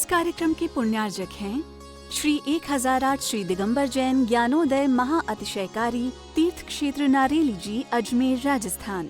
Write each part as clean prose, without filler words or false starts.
कार्यक्रम के पुण्यार्जक हैं श्री 1008 श्री दिगंबर जैन ज्ञानोदय महाअतिशयकारी तीर्थ क्षेत्र नारेली जी, अजमेर, राजस्थान।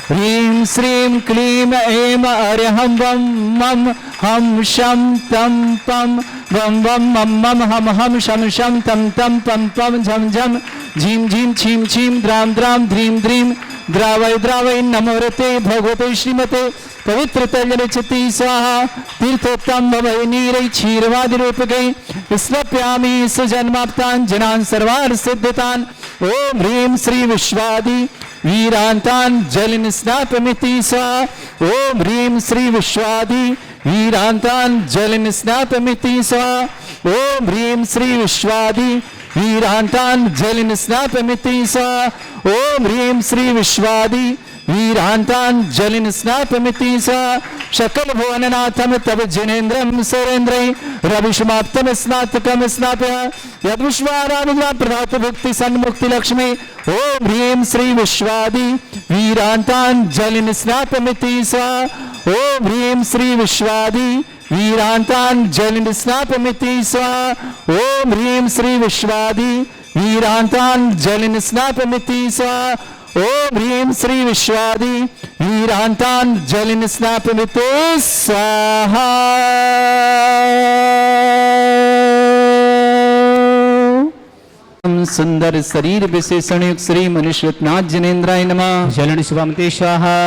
ह्रीं श्रीं क्लीं ऐं अर्हं वं मं हम शं तं पं वं वं मं मं हम शं शं तं तं पं पं झं झं झीं झीं छीं छीं द्रां द्रां ध्रीं द्रीं द्रावय द्रावय नमोरते भगवते श्रीमते पवित्र तैलचिति स्वाहा। तीर्थोत्तम भवै नीरै क्षीरवादि रूपकै स्नप्यामि सुजन्माप्तान् जनान् सर्वान् सिद्धतान्। ओम ह्रीं श्री विश्वादि वीरांतान् जलिन स्नापमिति स्वाहा। ओम ह्रीं श्री विश्वादि वीरांतान् जलिन स्नापमिति स्वाहा। ओम ह्रीं श्री विश्वादि वीरांतान् जलिन स्नापमिति स्वाहा। ओम ह्रीं श्री विश्वादि वीरांतान् जलिन स्नापमिति स्वाहा। शकल भुवननाथं तव जिनेन्द्रं सुरेन्द्रै रविशमाप्तम स्नातकम स्नापय यद्विश्वाराधिका प्रदात भक्ति सन्मुक्ति लक्ष्मी। ओम ह्रीं श्री विश्वादि वीरांतान् जलिन स्नापमिति स्वाहा। ओम ह्रीं श्री विश्वादि वीरांतान् जलिन स्नापमिति स्वाहा। ओम ह्रीं श्री विश्वादि वीरांतान् जलिन स्नापमिति स्वाहा। ओम ह्रीं श्री विश्वादि वीरांतान् जलिन स्नापमिति स्वाहा। सुंदर शरीर विशेषण युक्त श्री मनुष्यनाथ जिनेन्द्राय नमः। जलन शुभमते स्वाहा।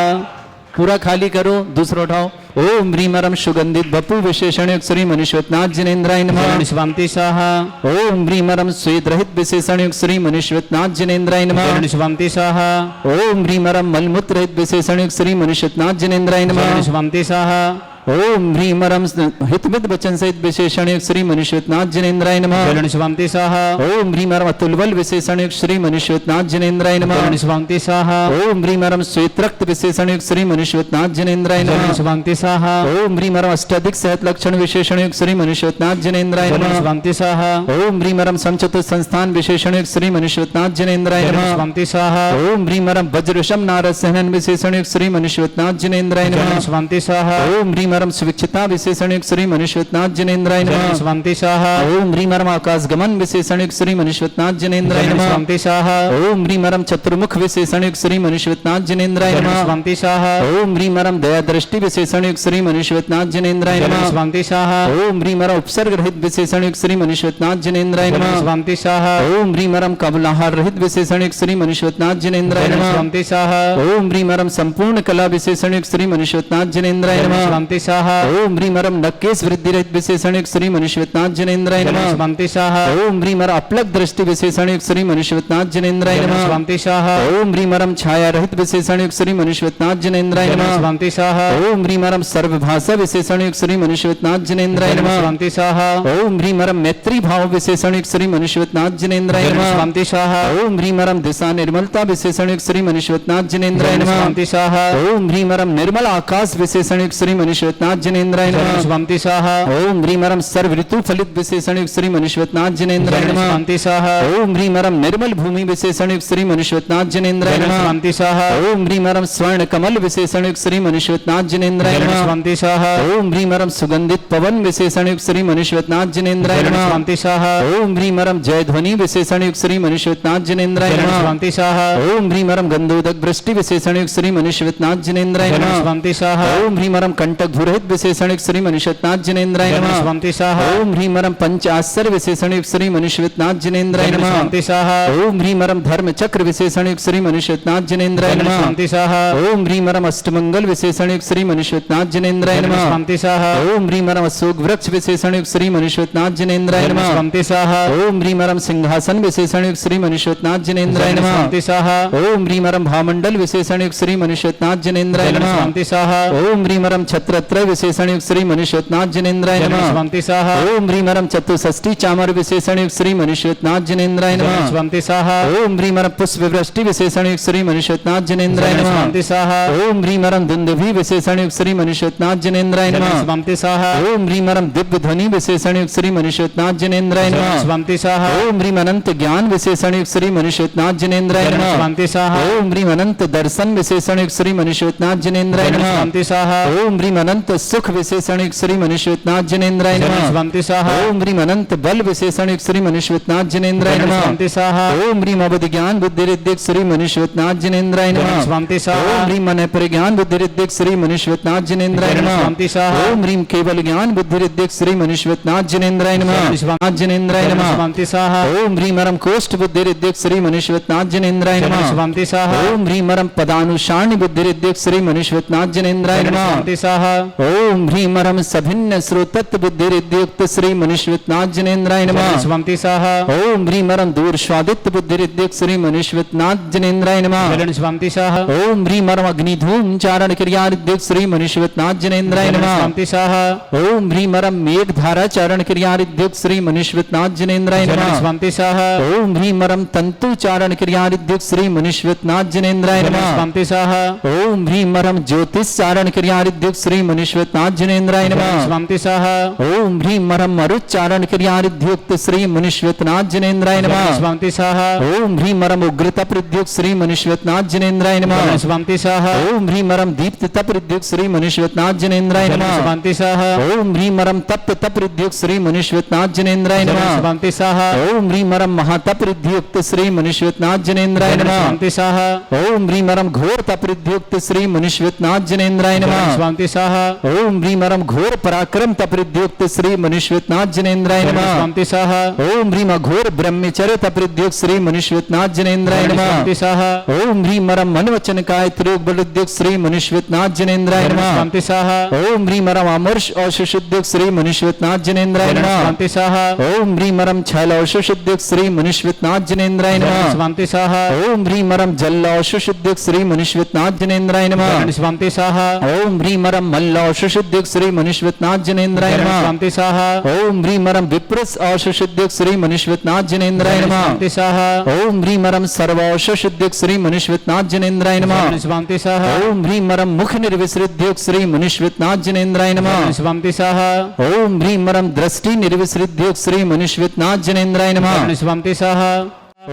पूरा खाली करो, दूसरा उठाओ। ओम ह्रीमरम सुगंधित बपु विशेषण युक्त श्री मनुष्यनाथ जिनेन्द्राय नमः। जलन शुभमते स्वाहा। ओम ह्रीमरम श्वेत रहित विशेषण युक्त श्री मनुष्यनाथ जिनेन्द्राय नमः। जलन शुभमते स्वाहा। ओम ह्रीमरम मलमूत्र रहित विशेषण युक्त श्री मनुष्यनाथ जिनेन्द्राय नमः। जलन शुभमते स्वाहा। ओम ह्रीमरम हितमित वचन सहित विशेषण युक्त श्री मनुष्यनाथ जिनेन्द्राय नमः। जलन शुभमते स्वाहा। ओम ह्रीमरम अतुलबल विशेषण युक्त श्री मनुष्यनाथ जिनेन्द्राय नमः। जलन शुभमते स्वाहा। ओम ह्रीमरम श्वेत रक्त विशेषण युक्त श्री मनुष्यनाथ जिनेन्द्राय जलन नमः। शुभमते स्वाहा। ओम ह्रीमरम अष्टाधिक सहत लक्षण विशेषण युक्त श्री मनुष्यनाथ जिनेन्द्राय जलन नमः। शुभमते स्वाहा। ओम ह्रीमरम समचतुर संस्थान विशेषण युक्त श्री मनुष्यनाथ जिनेन्द्राय जलन नमः। शुभमते स्वाहा। ओम ह्रीमरम वज्रशम नारद सहनन विशेषण युक्त श्री मनुष्यनाथ जिनेन्द्राय जलन नमः। शुभमते स्वाहा। ओम ह्रीमरम सुविक्षिता विशेषण युक्त श्री मनुष्यनाथ जिनेन्द्राय जलन नमः। शुभमते स्वाहा। ओम ह्रीमरम आकाश गमन विशेषण युक्त श्री मनुष्यनाथ जिनेन्द्राय जलन नमः। शुभमते स्वाहा। ओम ह्रीमरम चतुर्मुख विशेषण युक्त श्री मनुष्यनाथ जिनेन्द्राय जलन नमः। शुभमते स्वाहा। ओम ह्रीमरम दया दृष्टि विशेषण युक्त श्री मनुष्यनाथ जिनेन्द्राय जलन नमः। शुभमते स्वाहा। ओम ह्रीमरम उपसर्ग रहित विशेषण युक्त श्री मनुष्यनाथ जिनेन्द्राय जलन नमः। शुभमते स्वाहा। ओम ह्रीमरम कमलाहार रहित विशेषण युक्त श्री मनुष्यनाथ जिनेन्द्राय जलन नमः। शुभमते स्वाहा। ओम ह्रीमरम संपूर्ण कला विशेषण युक्त श्री मनुष्यनाथ जिनेन्द्राय जलन नमः। शुभमते स्वाहा। ओम ह्रीमरम नक्केश वृद्धि रहित विशेषण युक्त श्री मनुष्यनाथ जिनेन्द्राय जलन नमः। शुभमते स्वाहा। ओम ह्रीमरम अपलक दृष्टि विशेषण युक्त श्री मनुष्यनाथ जिनेन्द्राय जलन नमः। शुभमते स्वाहा। ओम ह्रीमरम छाया रहित विशेषण युक्त श्री मनुष्यनाथ जिनेन्द्राय जलन नमः। शुभमते स्वाहा। ओम ह्रीमरम सर्वभाषा विशेषण युक्त श्री मनुष्यनाथ जिनेन्द्राय जलन नमः। शुभमते स्वाहा। ओम ह्रीमरम मैत्री भाव विशेषण युक्त श्री मनुष्यनाथ जिनेन्द्राय जलन नमः। शुभमते स्वाहा। ओम ह्रीमरम दिशा निर्मलता विशेषण युक्त श्री मनुष्यनाथ जिनेन्द्राय जलन नमः। शुभमते स्वाहा। ओम ह्रीमरम निर्मल आकाश विशेषण युक्त श्री मनुष्यनाथ जिनेन्द्राय जलन नमः। शुभमते स्वाहा। ओम ह्रीमरम सर्व ऋतु फलित विशेषण युक्त श्री मनुष्यनाथ जिनेन्द्राय जलन नमः। शुभमते स्वाहा। ओम ह्रीमरम निर्मल भूमि विशेषण युक्त श्री मनुष्यनाथ जिनेन्द्राय जलन नमः। शुभमते स्वाहा। ओम ह्रीमरम स्वर्ण कमल विशेषण युक्त श्री मनुष्यनाथ जिनेन्द्राय जलन नमः। शुभमते स्वाहा। ओम ह्रीमरम सुगंधित पवन विशेषण युक्त श्री मनुष्यनाथ जिनेन्द्राय जलन नमः। शुभमते स्वाहा। ओम ह्रीमरम जय ध्वनि विशेषण युक्त श्री मनुष्यनाथ जिनेन्द्राय जलन नमः। शुभमते स्वाहा। ओम ह्रीमरम गंधोदक वृष्टि विशेषण युक्त श्री मनुष्यनाथ जिनेन्द्राय जलन नमः। शुभमते स्वाहा। ओम ह्रीमरम कंटक धुरहित विशेषण युक्त श्री मनुष्यनाथ जिनेन्द्राय जलन नमः। शुभमते स्वाहा। ओम ह्रीमरम पंचाश्चर्य विशेषण युक्त श्री मनुष्यनाथ जिनेन्द्राय जलन नमः। शुभमते स्वाहा। ओम ह्रीमरम धर्म चक्र विशेषण युक्त श्री मनुष्यनाथ जिनेन्द्राय जलन नमः। शुभमते स्वाहा। ओम ह्रीमरम अष्टमंगल विशेषण युक्त श्री मनुष्यनाथ जिनेन्द्राय जलन नमः। शुभमते स्वाहा। ओम ह्रीमरम अशोक वृक्ष विशेषण युक्त श्री मनुष्यनाथ जिनेन्द्राय जलन नमः। शुभमते स्वाहा। ओम ह्रीमरम सिंहासन विशेषण युक्त श्री मनुष्यनाथ जिनेन्द्राय जलन नमः। शुभमते स्वाहा। ओम ह्रीमरम भामंडल विशेषण युक्त श्री मनुष्यनाथ जिनेन्द्राय जलन नमः। शुभमते स्वाहा। ओम ह्रीमरम छत्र त्रय विशेषण युक्त श्री मनुष्योत्नाथ जिनेन्द्राय नमः। स्वंति स्वाहा ओम ह्रीं मरम चतुष्षष्टि चामर विशेषण युक्त श्री मनुष्योत्नाथ जिनेन्द्राय नमः। स्वंति स्वाहा ओम ह्रीं मरम पुष्प विवृष्टि विशेषण युक्त श्री मनुष्योत्नाथ जिनेन्द्राय नमः। स्वंति स्वाहा ओम ह्रीं मरम दुंदुभि विशेषण युक्त श्री मनुष्योत्नाथ जिनेन्द्राय नमः। स्वंति स्वाहा ओम ह्रीं मरम दिव्य ध्वनि विशेषण युक्त श्री मनुष्योत्नाथ जिनेन्द्राय नमः। स्वंति स्वाहा ओम ह्रीं अनंत ज्ञान विशेषण युक्त श्री मनुष्योत्नाथ जिनेन्द्राय नमः। स्वंति स्वाहा ओम ह्रीं अनंत दर्शन विशेषण युक्त श्री मनुष्योत्नाथ जिनेन्द्राय नमः। स्वंति स्वाहा ओम ह्रीं अनंत सुख विशेषण युक्त श्री मनुष्योत्नाथ जिनेन्द्राय नमः। स्वंति स्वाहा ओम ह्रीं अनंत बल विशेषण युक्त श्री मनुष्योत्नाथ जिनेन्द्राय नमः। स्वंति स्वाहा ओम ह्रीं अवध ज्ञान बुद्धि रिद्धिक श्री मनुष्योत्नाथ जिनेन्द्राय नमः। स्वंति स्वाहा ओम ह्रीं मन परिज्ञान बुद्धि रिद्धिक श्री मनुष्योत्नाथ जिनेन्द्राय नमः। स्वंति स्वाहा ओम ह्रीं केवल ज्ञान बुद्धि रिद्धिक श्री मनुष्योत्नाथ जिनेन्द्राय नमः। जिनेन्द्राय नमः। स्वंति स्वाहा ओम ह्रीं मरम कोष्ठ बुद्धि रिद्धिक श्री मनुष्योत्नाथ जिनेन्द्राय नमः। स्वंति स्वाहा ओम ह्रीं मरम पदानुसारणी बुद्धि रिद्धिक श्री मनुष्योत्नाथ जिनेन्द्राय नमः। स्वंति स्वाहा ओम ह्रीं मरम सभिन्न श्रोतत्व बुद्धि रिद्धियुक्त श्री मनुष्योत्नाथ जिनेन्द्राय नमः। स्वंति स्वाहा ओम ह्रीं मरम दूर स्वादित्य बुद्धि रिद्धिक श्री मनुष्योत्नाथ जिनेन्द्राय नमः। स्वंति स्वाहा ओम ह्रीं मरम अग्निधूम चारण क्रिया रिद्धिक श्री मनुष्योत्नाथ जिनेन्द्राय नमः। स्वंति स्वाहा ओम ह्रीं मरम मेघ धारा चारण क्रिया रिद्धिक श्री मनुष्योत्नाथ जिनेन्द्राय नमः। स्वंति स्वाहा ओम ह्रीं मरम तंतु चारण क्रिया रिद्धिक श्री मनुष्योत्नाथ जिनेन्द्राय नमः। स्वंति स्वाहा ओम ह्रीं मरम ज्योतिष चारण क्रिया रिद्धिक श्री मनुष्योत्नाथ जिनेन्द्राय नमः। स्वंति स्वाहा ओम ह्रीं मरम मरुच्चारण क्रिया रिद्धियुक्त श्री मनुष्योत्नाथ जिनेन्द्राय नमः। स्वंति स्वाहा ओम ह्रीं मरम उग्र तप रिद्धियुक्त श्री मनुष्योत्नाथ जिनेन्द्राय नमः। स्वंति स्वाहा ओम ह्रीं मरम दीप्त तप रिद्धियुक्त श्री मनुष्योत्नाथ जिनेन्द्राय नमः। स्वंति स्वाहा ओम ह्रीं मरम तप रिद्धियुक्त श्री मनुष्योत्नाथ जिनेन्द्राय नमः। स्वंति स्वाहा ओम ह्रीं मरम महातप रिद्धियुक्त श्री मनुष्योत्नाथ जिनेन्द्राय नमः। स्वंति स्वाहा ओम ह्रीं मरम घोर तप रिद्धियुक्त श्री मनुष्योत्नाथ जिनेन्द्राय नमः। स्वंति स्वाहा ओम ह्रीं मरम घोर पराक्रम तप रिद्धियुक्त श्री मनुष्योत्नाथ जिनेन्द्राय नमः। स्वंति स्वाहा ओम ह्रीं अघोर ब्रह्मचर्य तप रिद्धियुक्त श्री मनुष्योत्नाथ जिनेन्द्राय नमः। स्वंति स्वाहा ओम ह्रीं मरम मन वचन काय त्रियोग बल रिद्धियुक्त श्री मनुष्योत्नाथ जिनेन्द्राय नमः। स्वंति स्वाहा ओम ह्रीं मरम अमर्ष औषुद्धयुक्त श्री मनुष्योत्नाथ जिनेन्द्राय नमः। स्वंति स्वाहा ओम ह्रीं मरम छल औषुद्धयुक्त श्री मनुष्योत्नाथ जिनेन्द्राय नमः। स्वंति स्वाहा ओम ह्रीं मरम जल औषुद्धयुक्त श्री मनुष्योत्नाथ जिनेन्द्राय नमः। स्वंति स्वाहा ओम ह्रीं मरम मल्ल औषुद्धयुक्त श्री मनुष्योत्नाथ जिनेन्द्राय नमः। स्वंति स्वाहा ओम ह्रीं मरम विप्रस औषुद्धयुक्त श्री मनुष्योत्नाथ जिनेन्द्राय नमः। स्वंति स्वाहा ओम ह्रीं मरम सर्व औषुद्धयुक्त श्री मनुष्योत्नाथ जिनेन्द्राय नमः। स्वंति स्वाहा ओम ह्रीं मरम मुख निर्विसृद्युक्त श्री मनुष्योत्नाथ जिनेन्द्राय नमः। स्वंति स्वाहा ओम ह्रीं मरम दृष्टि निर्विसृद्युक्त श्री मनुष्योत्नाथ जिनेन्द्राय नमः। स्वंति स्वाहा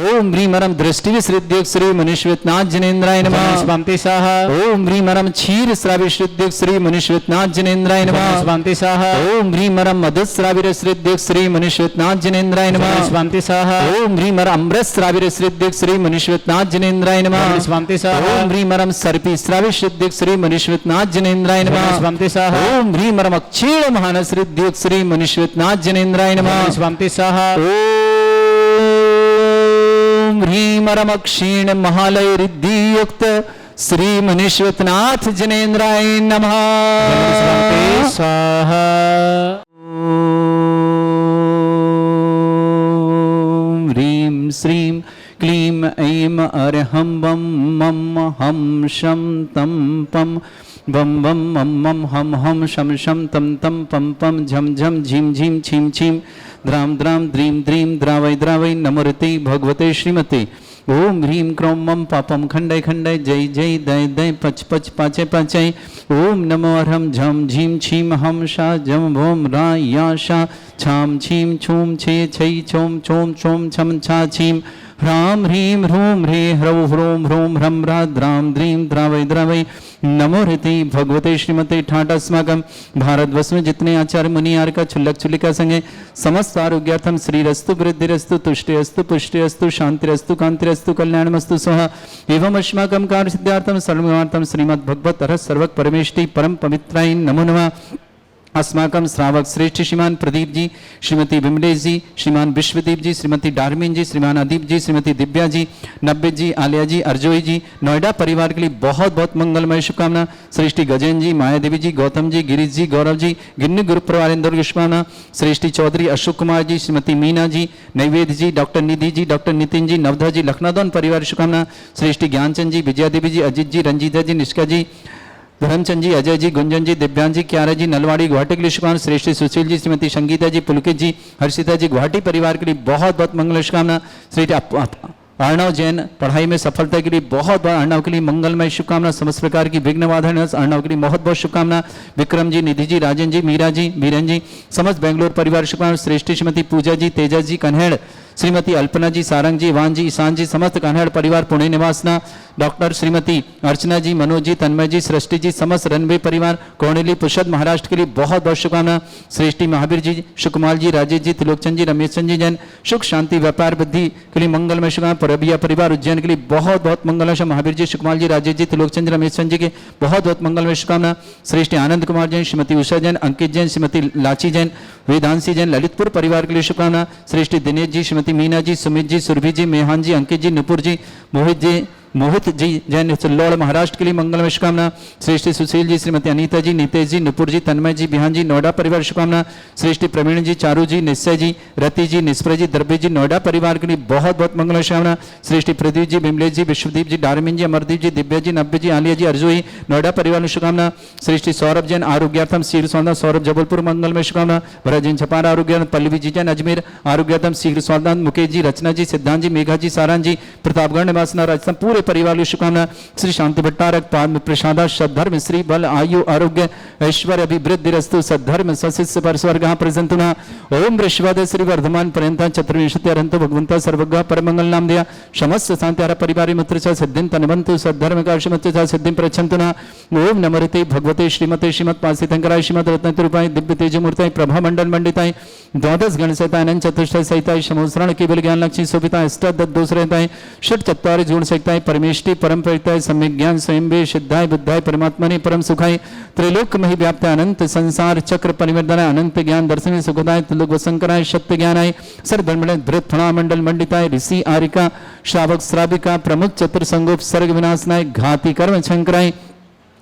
ओम ह्रीं मरम दृष्टि विसृद्युक्त श्री मनुष्योत्नाथ जिनेन्द्राय नमः। स्वंति स्वाहा ओम ह्रीं मरम क्षीर श्राविश्रुद्युक्त श्री मनुष्योत्नाथ जिनेन्द्राय नमः। स्वंति स्वाहा ओम ह्रीं मरम मधुश्राविरश्रुद्युक्त श्री मनुष्योत्नाथ जिनेन्द्राय नमः। स्वंति स्वाहा ओम ह्रीं मरम अमृतश्राविरश्रुद्युक्त श्री मनुष्योत्नाथ जिनेन्द्राय नमः। स्वंति स्वाहा ओम ह्रीं मरम सर्पी श्राविश्रुद्युक्त श्री मनुष्योत्नाथ जिनेन्द्राय नमः। स्वंति स्वाहा ओम ह्रीं मरम अक्षीण महानश्रुद्युक्त श्री मनुष्योत्नाथ जिनेन्द्राय नमः। स्वंति स्वाहा ओम ह्रीं मरम क्षीण महालय रिद्धियुक्त श्री मनुष्योत्नाथ जिनेन्द्राय नमः। स्वंति स्वाहा ओम ह्रीं श्रीं क्लीं ऐं अर्हं वं मं हम शं तं पं वं वं मं मं हम हम शं शं तं तं पं पं झं झं झीं झीं छीं छीं द्रां द्रां द्रीं द्रीं द्रावै द्रावै नमोरते भगवते श्रीमते। ओम ह्रीं क्रों मम पापम खंडय खंडय जय जय दय दय पच पच पाचय पाचय। ओम नमो अर्हं झं झीं छीं हम शा जम भोम रा या शा छाम छीं छूम छे छै छोम छोम छोम छम छा छीं ह्रां ह्रीं ह्रूं ह्रे ह्रौ ह्रों ह्रों ह्रं ह्रा द्रां द्रीं द्रावै द्रावै नमो हृति भगवते श्रीमते ठाट। अस्माकं भारतवर्ष में जितने आचार्य मुनि आर्य का छुल्लक छुल्लिका संगे समस्त आरोग्यार्थम श्रीरस्तु वृद्धिरस्तु तुष्टिरस्तु पुष्टिरस्तु शांतिरस्तु कांतिरस्तु कल्याणमस्तु स्वाहा। एवं अस्माकं कार्य सिद्धार्थम सर्वमार्थम श्रीमद् भगवत अरहत सर्वक परमेष्टि परम पवित्राय नमो नमः। अस्माकं श्रावक श्रेष्ठ श्रीमान प्रदीप जी, श्रीमती विमलेश जी, श्रीमान विश्वदीप जी, श्रीमती डार्मिन जी, श्रीमान अदीप जी, श्रीमती दिव्या जी, नब्बे जी, आलिया जी, अर्जोई जी, नोएडा परिवार के लिए बहुत बहुत मंगलमय शुभकामना। श्रेष्ठी गजेन जी, माया देवी जी, गौतम जी, गिरीश जी, गौरव जी, गिन्नी गुरु परिवार इंदौर की शुभकामना। श्रेष्ठी चौधरी अशोक कुमार जी, श्रीमती मीना जी, नैवेद्य जी, डॉक्टर निधि जी, डॉक्टर नितिन जी, नवधा जी, लखनऊ परिवार शुभकामना। श्रेष्ठी ज्ञानचंद जी, विजया देवी जी, अजित जी, रंजीता जी, निष्का जी, धर्मचंद जी, अजय जी, गुंजन जी, दिव्यांग जी, क्यारा जी, नलवाड़ी गुवाहाटी के लिए शुभकामना। श्रेष्ठी सुशील जी, श्रीमती संगीता जी, पुलकित जी, हर्षिता जी गुवाहाटी परिवार के लिए बहुत बहुत मंगल शुभकामना। श्री अर्णव जैन पढ़ाई में सफलता के लिए बहुत बहुत अर्णव के लिए मंगलमय शुभकामना। समस्त प्रकार की विघ्न बाधा अर्णव के लिए बहुत बहुत शुभकामना। विक्रम जी, निधि जी, राजन जी, मीरा जी, बीरन जी, समस्त बेंगलोर परिवार शुभकामना। श्रेष्ठी श्रीमती पूजा जी, तेजस जी कन्हेड़, श्रीमती अल्पना जी, सारंग जी, इवान जी, ईशान जी, समस्त कन्हेड़ परिवार पुणे निवासना। डॉक्टर श्रीमती अर्चना जी, मनोज जी, तन्मय जी, सृष्टि जी, समस्त रणवे परिवार कोणेली पुषद महाराष्ट्र के लिए बहुत बहुत शुभकामना। श्रेष्ठी महावीर जी, सुकुमार जी, राजेश जी, त्रिलोकचंद जी, रमेश चंद जी जैन, सुख शांति व्यापार बुद्धि के लिए मंगलमय शुभकामना। परबिया परिवार उज्जैन के लिए बहुत बहुत मंगलमय। महावीर जी, सुकुमार जी, राजेश जी, त्रिलोकचंद जी, रमेश चंद जी के बहुत बहुत मंगलमय शुभकामना। श्रेष्ठी आनंद कुमार जैन, श्रीमती उषा जैन, अंकित जैन, श्रीमती लाची जैन, वेदांशी जैन, ललितपुर परिवार के लिए शुभकामना। श्रेष्ठी दिनेश जी, श्रीमती मीना जी, सुमित जी, सुरभि जी, मेहान जी, अंकित जी, नुपुर जी, मोहित जी जैन, सिल्लोड़ महाराष्ट्र के लिए मंगलमय शुभकामना। श्रेष्ठी सुशील जी, श्रीमती अनीता जी, नितेश जी, नुपुर जी, तन्मय जी, बिहान जी, नोएडा परिवार शुभकामना। श्रेष्ठी प्रवीण जी, चारू जी, निश्चय जी, रति जी, निष्प्र जी, दर्बे जी, नोएडा परिवार के लिए बहुत बहुत मंगलमय शुभकामना। श्रेष्ठी प्रदीप जी, बिमलेश जी, विश्वदीप जी, डारमिन जी, अमरदीप जी, दिव्या जी, नब्बे जी, आलिया जी, अर्जुई, नोएडा परिवार में शुभकामना। श्रेष्ठी सौरभ जैन, आरोग्यार्थम शीघ्र स्वास्थ्य, सौरभ जबलपुर मंगलमय शुभकामना। भरत जैन, छपारा आरोग्य, पल्लवी जी जैन, अजमेर आरोग्यार्थम शीघ्र स्वास्थ्य, मुकेश जी, रचना जी, सिद्धांत जी, मेघा जी, सारान जी, प्रतापगढ़ निवासना राजस्थान पूरे परिवार में शुभकामना। श्री शांति भट्टारक पाद प्रसादा सद्धर्म श्री बल आयु आरोग्य ऐश्वर्य अभिवृद्धि रस्तु सद्धर्म सशिष्य पर स्वर्ग प्रसंतुना। ओम ऋषवाद श्री वर्धमान पर्यंत चतुर्विंशति अरंत भगवंता सर्वज्ञ परमंगल नाम दिया समस्त शांति हर परिवार मित्र च सिद्धिं तनवंतु सद्धर्म काशमत्य च सिद्धिं प्रच्छन्तुना। ओम नमरिते भगवते श्रीमते श्रीमत् पासितंकराय श्रीमत् रत्नतरूपाय दिव्य तेजमूर्ताय प्रभा मंडल मंडिताय द्वादश गणसहिताय अनंत चतुष्टय सहिताय समोसरण केवल ज्ञान लक्ष्मी शोभिताय अष्टादश दोष रहताय षट चत्वारि गुण सहिताय परमेष्टि परम प्रयुक्ताय सम्यक ज्ञान स्वयं वे सिद्धाय बुद्धाय परमात्मने परम सुखाय त्रैलोक महि व्याप्त अनंत संसार चक्र परिवर्तनाय अनंत ज्ञान दर्शने सुखदाय त्रिलोक वसंकराय सत्य ज्ञानाय सर्वधर्मणे धृत फणा मंडल मंडिताय ऋषि आरिका श्रावक श्राविका प्रमुख चतुर्संगोप सर्ग विनाशनाय घाती कर्म शंकराय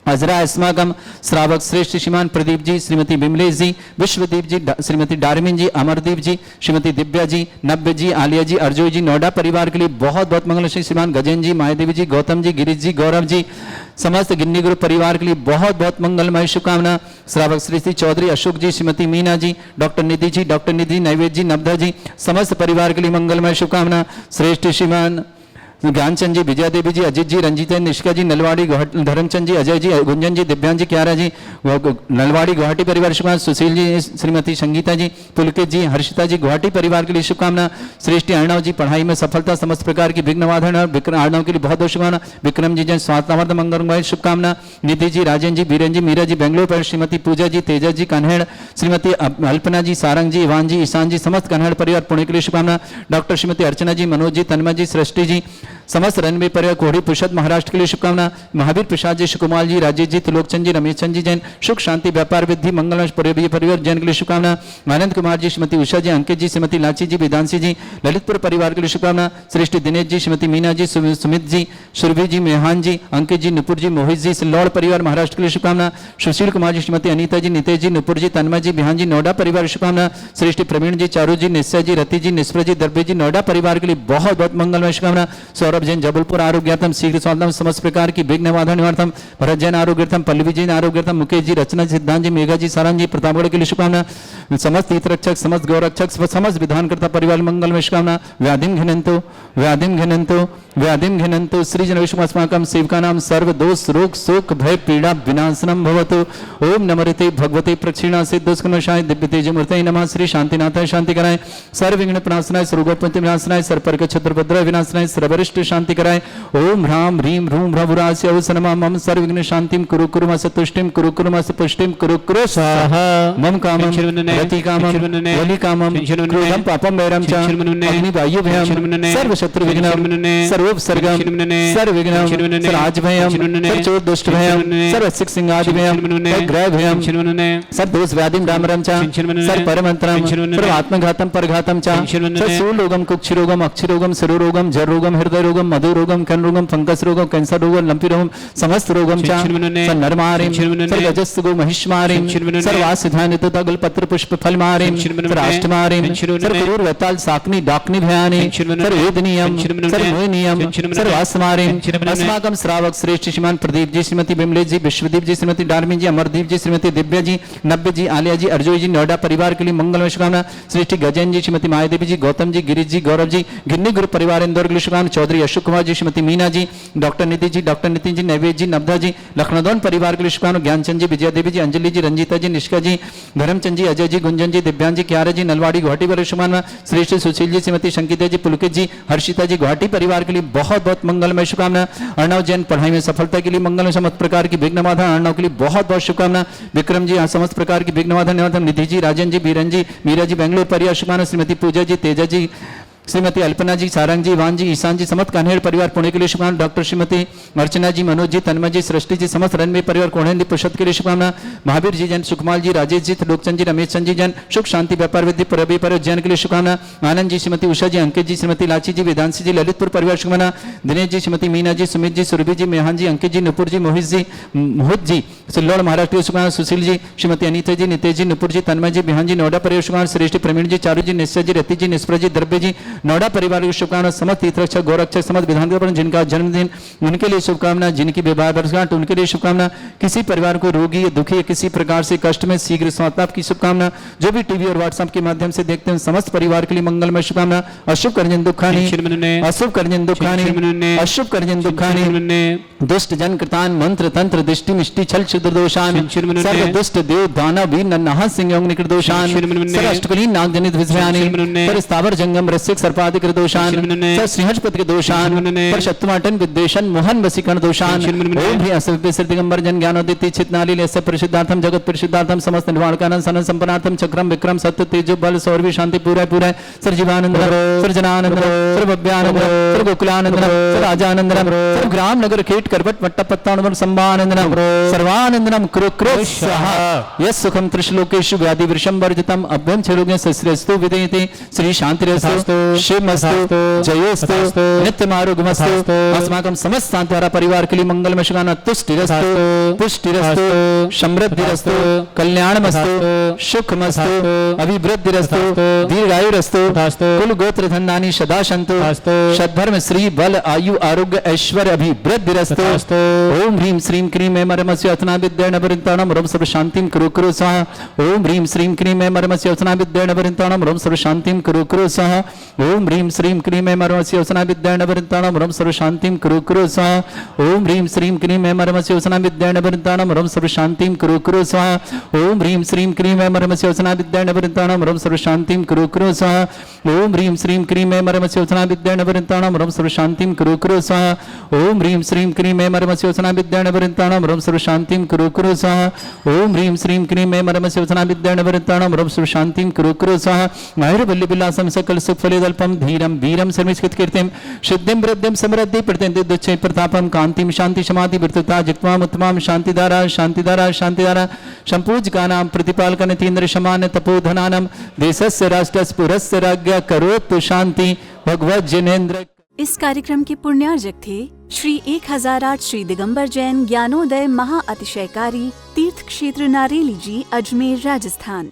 अजरा अस्माकम श्रावक श्रेष्ठ श्रीमान प्रदीप जी श्रीमती बिमलेश जी विश्वदीप जी श्रीमती डारमिन जी अमरदीप जी श्रीमती दिव्या जी नब्बे जी आलिया जी अर्जुय जी नोएडा परिवार के लिए बहुत बहुत मंगल श्रीमान गजेन जी मायादेवी जी गौतम जी गिरीश जी गौरव जी समस्त गिन्नी ग्रुप परिवार के लिए बहुत बहुत मंगलमय शुभकामना। श्रावक श्री चौधरी अशोक जी श्रीमती मीना जी डॉक्टर निधि नैवेद्य जी नवदा जी समस्त परिवार के लिए मंगलमय शुभकामना। श्रेष्ठ श्रीमान ज्ञानचंद जी विजया देवी जी अजित जी रंजीत जी निष्का जी नलवाड़ी धर्मचंद जी अजय जी गुंजन जी दिव्यांग जी क्यारा जी नलवाड़ी गुवाहाटी परिवार शुभकामना। सुशील जी श्रीमती संगीता जी पुलकित जी हर्षिता जी गुवाहाटी परिवार के लिए शुभकामना। श्रेष्ठ अर्णव जी पढ़ाई में सफलता समस्त प्रकार की विघ्न बाधा अर्णव के लिए बहुत बहुत शुभकामना। विक्रम जी जैन स्वास्थ्यवर्ध मंगलमय शुभकामना। निधि जी राजन जी बीरन जी मीरा जी बेंगलोर पर श्रीमती पूजा जी तेजस जी कन्हेड़ श्रीमती अल्पना जी सारंग जी इवान जी ईशान जी समस्त कन्हेड़ परिवार पुणे के लिए शुभकामना। डॉक्टर श्रीमती अर्चना जी मनोज जी तन्मय जी सृष्टि जी समस्त रणवे परिवार कोहड़ी पुषद महाराष्ट्र के लिए शुभकामना। महावीर प्रसाद जी सुकुमार जी राजेश जी त्रिलोकचंद जी रमेश चंद जी जैन सुख शांति व्यापार वृद्धि मंगलमय परिवार जैन के लिए शुभकामना। आनंद कुमार जी श्रीमती उषा जी अंकित जी श्रीमती लाची जी वेदांशी जी ललितपुर परिवार के लिए शुभकामना। श्रेष्ठ दिनेश जी श्रीमती मीना जी सुमित जी सुरभि जी मेहान जी अंकित जी नुपुर जी मोहित जी सिल्लोड़ परिवार महाराष्ट्र के लिए शुभकामना। सुशील कुमार जी श्रीमती अनीता जी नितेश जी नुपुर जी तन्मय जी बिहान जी नोएडा परिवार शुभकामना। श्रेष्ठ प्रवीण जी चारू जी निश्चय जी रति जी निष्प्र जी दर्बे जी नोएडा परिवार के लिए बहुत बहुत मंगलमय शुभकामना। सौरभ जैन जबलपुर आरोग्यार्थम शीघ्र स्वास्थ्यम समस्त प्रकार की विघ्न बाधा निवार्थम। भरत जैन आरोग्यार्थम पल्लवी जैन आरोग्यार्थम मुकेश जी रचना सिद्धांत जी मेघा जी सारंग जी प्रतापगढ़ के लिए शुभकामना। समस्त हितरक्षक समस्त गौरक्षक समस्त विधानकर्ता परिवार मंगल में शुभकामना। व्याधिम घिनंतो श्री जन विष्णुस्माकं सेवका नाम सर्व दोष रोग शोक भय पीड़ा विनाशनम भवतु। ओम नमरिते भगवते प्रक्षिणा से दुष्कर्मशाय दिव्य तेजमूर्तये नमः। श्री शांतिनाथाय शांति कराय सर्व विघ्न प्रणाशनाय सर्वोपत्ति विनाशनाय सर्पर्क छत्रभद्र विनाशनाय सर्वरिष्ट शांति कराय। ओम ह्राम ह्रीम ह्रूम भ्रभुरास्य अवसनमा मम सर्व विघ्न शांतिम कुरु कुरु मस तुष्टिम कुरु कुरु मस पुष्टिम कुरु कुरु स्वाहा। मम कामं रति कामं वलि कामं क्रोधं पापं वैरं च अग्नि वायु भयं सर्व शत्रु विघ्नं सर्वोपसर्गं सर्व विघ्नं सर्व भयं सर्व चोर दुष्ट भयं सर्व सिक सिंहादि भयं सर्व ग्रह भयं सर्व दोष व्याधिं डामरं च सर्व परमंत्रं सर्व आत्मघातं परघातं च सर्व सूलोगं कुक्षिरोगं अक्षिरोगं सरोरोगं जररोगं हृदय हृदय रोगम, मधु रोगम, कर्ण रोगम, फंगस रोगम, कैंसर रोगम, लंपी रोगम, समस्त रोगम च नरमारिम सर्गजस्तगो महिष्मारिम सर्वासिधानित तगल पत्र पुष्प फलमारिम राष्ट्रमारिम सर्वरूर वेताल साकनी डाकनी भयानी सर्वेदनीयम सर्वोनियम सर्वास्मारिम अस्माकम श्रावक श्रेष्ठ श्रीमान प्रदीप जी, श्रीमती बिमलेश जी, विश्वदीप जी, श्रीमती डार्मी जी, अमरदीप जी, श्रीमती दिव्या जी, नब्बे जी, आलिया जी, अर्जुन जी, नोएडा परिवार के लिए मंगलमय शुभकामना। श्रेष्ठी गजेन जी, श्रीमती मायादेवी जी, गौतम जी, गिरीश जी, गौरव जी, गिन्नी ग्रुप परिवार इंदौर के लिए शुभकामना। चौधरी अशोक कुमार जी, श्रीमती मीना जी, डॉक्टर निधि जी, डॉक्टर नितिन जी, नैवेद जी, नवधा जी, लखनऊ परिवार के लिए शुभकामना। ज्ञानचंद जी, विजया देवी जी, अंजलि जी, रंजीता जी, निष्का जी, धर्मचंद जी, अजय जी, गुंजन जी, दिव्यांग जी, क्यारा जी, नलवाड़ी गुवाहाटी पर शुभकामना। श्रेष्ठ सुशील जी, श्रीमती शंकिता जी, पुलकित जी, हर्षिता जी, गुवाहाटी परिवार के लिए बहुत बहुत मंगलमय शुभकामना। अर्णव जैन पढ़ाई में सफलता के लिए मंगलमय समस्त प्रकार की विघ्न बाधा अर्णव के लिए बहुत बहुत शुभकामना। विक्रम जी समस्त प्रकार की विघ्न बाधा निवारण। निधि जी, राजन जी, बीरन जी, मीरा जी, बेंगलोर परिवार शुभकामना। श्रीमती पूजा जी, तेजा जी, श्रीमती अल्पना जी, सारंग जी, इवान जी, ईशान जी, समस्त कान्हेड़ परिवार पुणे के लिए शुभकामना। डॉक्टर श्रीमती अर्चना जी, मनोज जी, तन्मय जी, सृष्टि जी, समस्त रनवे परिवार कोणेंदी पुरुषोत्तम के लिए शुभकामना। महावीर जी जैन, सुखमाल जी, राजेश जी, त्रिलोकचंद जी, रमेश चंद जी जैन, सुख शांति व्यापार विद्या रवि पर जैन के लिए शुभकामना। आनंद जी, श्रीमती उषा जी, अंकित जी, श्रीमती लाची जी, वेदांशी जी, ललितपुर परिवार शुभकामना। दिनेश जी, श्रीमती मीना जी, सुमित जी, सुरभि जी, मेहान जी, अंकित जी, नुपुर जी, मोहित जी, मोहित जी, सिल्लोड़ महाराष्ट्र के लिए शुभकामना। सुशील जी, श्रीमती अनीता जी, नितेश जी, नुपुर जी, तन्मय जी, बिहान जी, नोएडा परिवार शुभकामना। श्रेष्ठी प्रवीण जी, चारू जी, निश्चय जी, रति जी, निष्प्रा जी, द्रव्य जी, नोएडा परिवार शुभकामना। समस्त तीर्थरक्षक गौरक्षक समस्त विधान जिनका जन्मदिन उनके लिए शुभकामना। जिनकी विवाह वर्षगांठ उनके लिए शुभकामना। किसी परिवार को रोगी या दुखी या किसी प्रकार से कष्ट में शीघ्र स्वास्थ्य की शुभकामना। जो भी टीवी और व्हाट्सएप के माध्यम से देखते हैं समस्त परिवार के लिए मंगलमय शुभकामना। अशुभ कर्जन दुखानी, अशुभ कर्जन दुखानी, अशुभ कर्जन दुखानी, दुष्ट जन कृतान मंत्र तंत्र दृष्टि मिष्टि छल क्षुद्र दोषान सर्व दुष्ट देव दानव वीर नन्नाह सिंह योग निकृत दोषान सर्व अष्टकलीन नाग जनित विषयानि पर स्थावर जंगम रस्यक सर्पादिक दोषान सर श्रीहर्षपति के दोषान पर शत्रुमाटन विद्वेषण मोहन वसीकरण दोषान ओम ह्री असव्य दिगंबर जन ज्ञानोदित चितनाली लेस्य परिशुद्धार्थम जगत परिशुद्धार्थम समस्त निर्वाण कानन सन संपन्नार्थम चक्रम विक्रम सत्य तेजो बल सौरभि शांति पूरा पूरा सर जीवानंद सर जनानंद सर भव्यानंद सर गोकुलानंद सर राजानंद सर ग्राम नगर खेट करवट वट्ट पत्तानुवर संभानंदनम सर्वानंदनम कुरु कुरु स्वाहा यस सुखम त्रिश्लोकेषु व्याधि वृषम वर्जितम अभ्यम छरोगे सस्रेस्तु विदेयते श्री शांतिरस्तु शिवमस्तु जयोस्तु नित्यमारोग्यमस्तु अस्माकं समस्त शांतिहारा परिवार के लिए मंगलमय शुभकामना। तुष्टिरस्तु पुष्टिरस्तु समृद्धिरस्तु कल्याणमस्तु सुखमस्तु अभिवृद्धिरस्तु दीर्घायुरस्तु कुल गोत्र धनानि सदा सन्तु सद्धर्म श्री बल आयु आरोग्य ऐश्वर्य अभिवृद्धिरस्तु ओम ह्रीं श्रीं क्रीं ऐं मरमस्य अथना विद्येन वरिन्ताणं रोम सर्व शांतिं कुरु कुरु स्वाहा ओम ह्रीं श्रीं क्रीं ऐं मरमस्य अथना विद्येन वरिन्ताणं रोम सर्व शांतिं कुरु कुरु स्वाहा ओम ह्रीं श्रीं क्रीं ऐं मरमस्य अथना विद्येन वरिन्ताणं रोम सर्व शांतिं कुरु कुरु स्वाहा ओम ह्रीं श्रीं क्रीं ऐं मरमस्य अथना विद्येन वरिन्ताणं रोम सर्व शांतिं कुरु कुरु स्वाहा ओम ह्रीं श्रीं क्रीं ऐं मरमस्य अथना विद्येन वरिन्ताणं रोम सर्व शांतिं कुरु कुरु स्वाहा ओम ह्रीं श्रीं क्रीं ऐं मरमस्य अथना विद्येन वरिन्ताणं रोम सर्व शांतिं कुरु कुरु स्वाहा ओम ह्रीं श्रीं क्रीं ऐं मरमस्य अथना विद्येन वरिन्ताणं रोम सर्व शांतिं कुरु कुरु स्वाहा ओम ह्रीं श्रीं क्रीं ऐं मरमस्य अथना विद्येन वरिन्ताणं रोम सर्व शांतिं कुरु कुरु स्वाहा मायुर्वल्ली विलासं सकल सुख फलेदल्पं धीरं वीरं सर्वस्कृत कीर्तिं सिद्धिं वृद्धिं समृद्धि प्रत्यन्ति दुच्छे प्रतापं कांतिं शांति समाधि विरतता जित्वाम उत्तमां शांतिधारा शांतिधारा शांतिधारा संपूज्यकानां प्रतिपालकनितीन्द्र समान तपोधनानं देशस्य राष्ट्रस्य पुरस्य राज्ञ करोतु शांति भगवत जिनेन्द्र। इस कार्यक्रम के पुण्यार्जक थे श्री 1008 श्री दिगंबर जैन ज्ञानोदय महा अतिशयकारी तीर्थ क्षेत्र नारेली जी, अजमेर, राजस्थान।